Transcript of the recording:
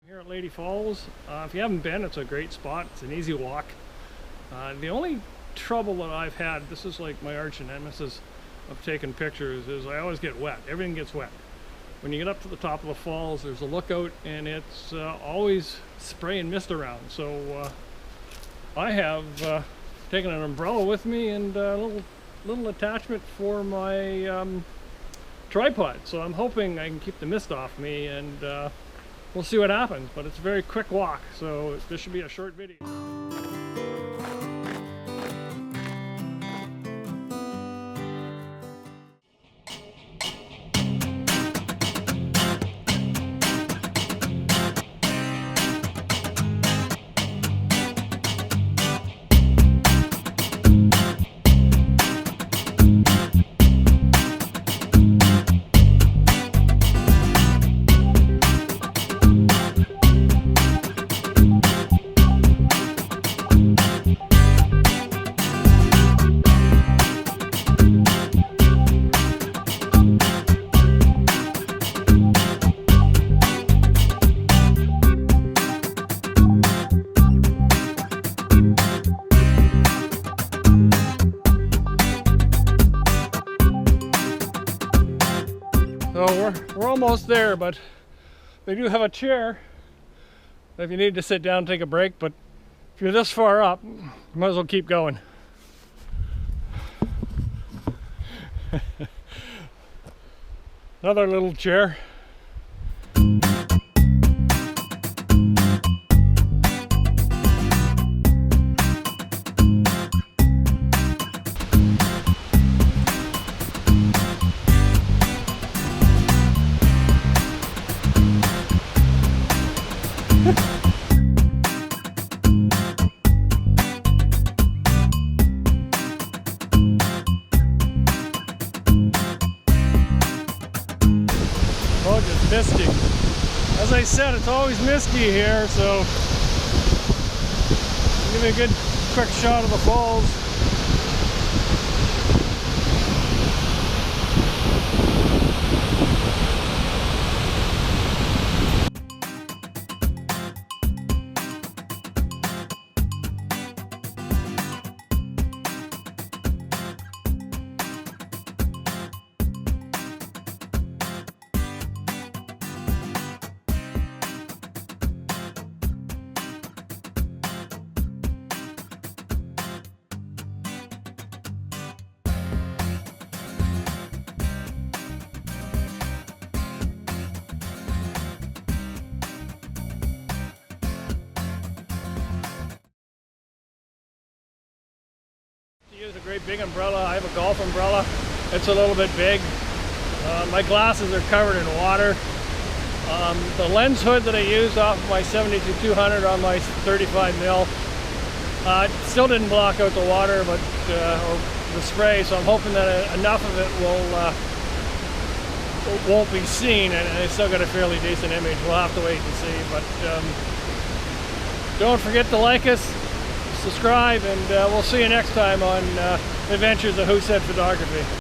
Here at Lady Falls, if you haven't been, it's a great spot. It's an easy walk. The only trouble that I've had, this is like my arch nemesis of taking pictures, is I always get wet. Everything gets wet. When you get up to the top of the falls, there's a lookout and it's always spray and mist around. So I have taken an umbrella with me and a little attachment for my tripod. So I'm hoping I can keep the mist off me, and we'll see what happens. But it's a very quick walk, so this should be a short video. So we're almost there, but they do have a chair if you need to sit down and take a break, but if you're this far up, you might as well keep going. Another little chair. Oh, just misty. As I said, it's always misty here, so give me a good quick shot of the falls. Use a great big umbrella. I have a golf umbrella. It's a little bit big. My glasses are covered in water. The lens hood that I used off of my 70-200 on my 35mm still didn't block out the water, but or the spray. So I'm hoping that enough of it won't be seen, and I still got a fairly decent image. We'll have to wait and see. But don't forget to like us, subscribe, and we'll see you next time on Adventures of Who Said Photography.